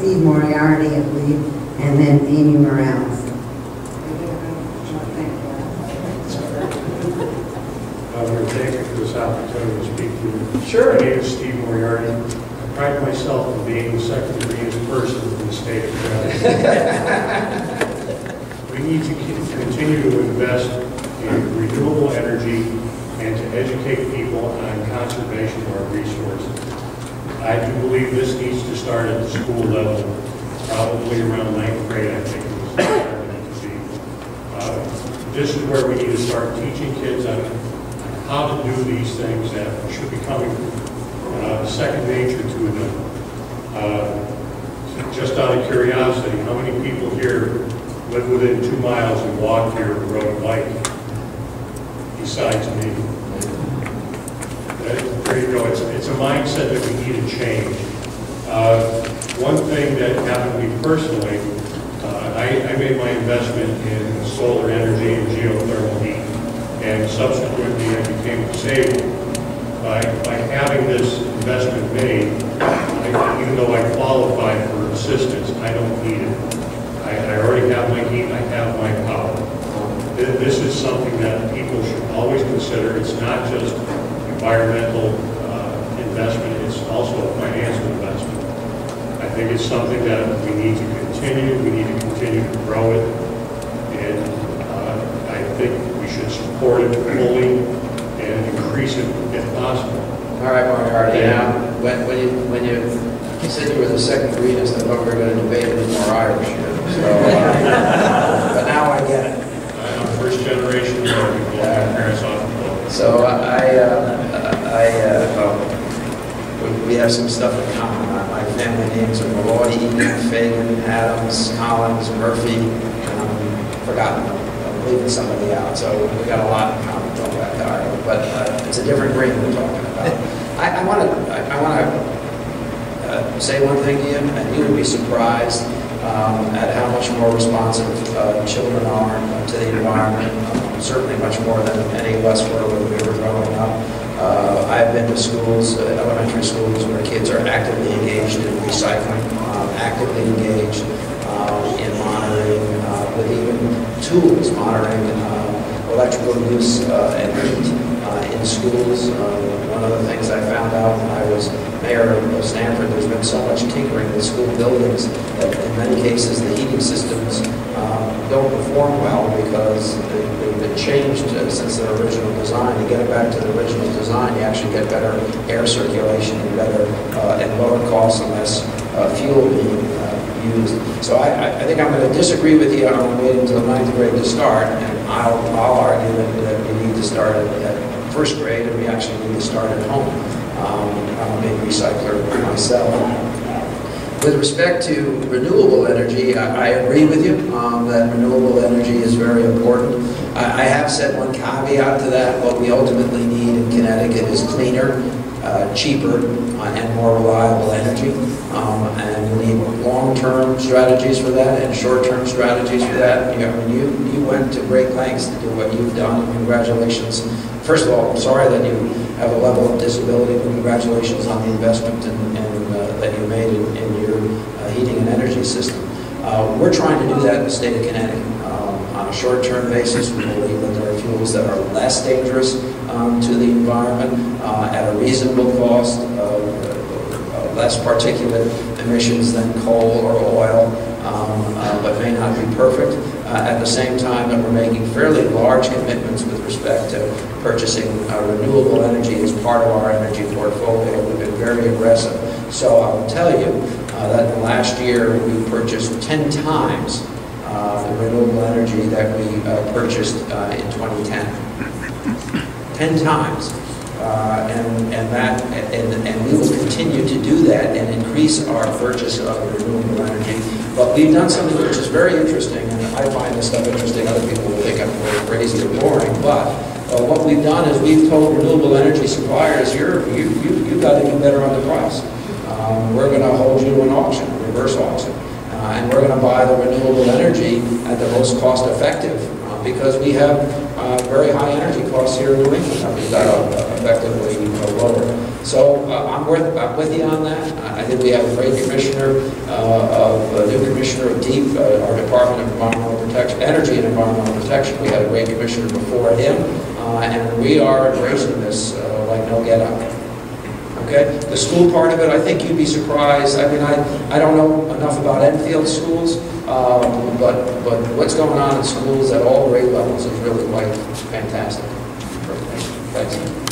Steve Moriarty, I believe, and then Amy Morales. Thank you for this opportunity to speak to you. Sure. My name is Steve Moriarty. I pride myself on being the second greenest person in the state of Connecticut. We need to continue to invest in renewable energy and to educate people on conservation of our resources. I do believe this needs to start at the school level, probably around 9th grade, I think it was starting to be. This is where we need to start teaching kids on how to do these things that should be coming second nature to them. Just out of curiosity, how many people here live within 2 miles and walk here or rode a bike besides me? There you go. It's a mindset that we need to change. One thing that happened to me personally, I made my investment in solar energy and geothermal heat, and subsequently I became disabled. By having this investment made, even though I qualified for assistance, I don't need it. I already have my heat, I have my power. This is something that people should always consider. It's not just environmental investment, it's also a financial investment. I think it's something that we need to continue. We need to continue to grow it, and I think we should support it fully and increase it if possible. All right, Moriarty. Now, when you said you were the second greenest, I thought we were going to debate who's more Irish. So, but now I get it. I'm first generation American. My parents often told me. So we have some stuff in common. My family names are Malloy, Egan, Fagan, Adams, Collins, Murphy, forgotten. I'm leaving somebody out. So we got a lot in common talking about Ireland, but it's a different green we're talking about. I want to say one thing to you, and you would be surprised at how much more responsive children are to the environment. Certainly much more than any of us were when we were growing up. I've been to schools, elementary schools, where kids are actively engaged in recycling, actively engaged in monitoring, with even tools, monitoring electrical use and heat in schools. One of the things I found out when I was mayor of Stamford, there's been so much tinkering in school buildings that in many cases the heating systems don't perform well because they've been changed since their original design. To get it back to the original design, you actually get better air circulation and better and lower costs and less fuel being used. So I think I'm going to disagree with you on waiting until 9th grade to start, and I'll argue that we need to start at 1st grade, and we actually need to start at home. I'm a big recycler myself. With respect to renewable energy, I agree with you that renewable energy is very important. I have said one caveat to that. What we ultimately need in Connecticut is cleaner, cheaper, and more reliable energy. And we need long-term strategies for that and short-term strategies for that. You went to great lengths to do what you've done. Congratulations. First of all, I'm sorry that you have a level of disability, but congratulations on the investment that you made in your heating and energy system. We're trying to do that in the state of Connecticut. On a short-term basis, we believe that there are fuels that are less dangerous to the environment at a reasonable cost, less particulate emissions than coal or oil, but may not be perfect. At the same time that we're making fairly large commitments with respect to purchasing renewable energy as part of our energy portfolio. We've been very aggressive. So I'll tell you that in the last year we purchased 10 times the renewable energy that we purchased in 2010. 10 times. And we will continue to do that and increase our purchase of renewable energy. But we've done something which is very interesting, and I find this stuff interesting. Other people will think I'm really crazy or boring. But what we've done is we've told renewable energy suppliers, you've got to do better on the price. We're going to hold you to an auction, a reverse auction. And we're going to buy the renewable energy at the most cost-effective because we have very high energy costs here in New England that we've got to effectively lower. So I'm with you on that. I think we have a great commissioner, a new commissioner of DEEP, our Department of Environmental Protection, Energy and Environmental Protection. We had a great commissioner before him, and we are embracing this like no get out. Okay, the school part of it, I think you'd be surprised. I mean, I don't know enough about Enfield schools, but what's going on in schools at all grade levels is really quite fantastic. Thanks.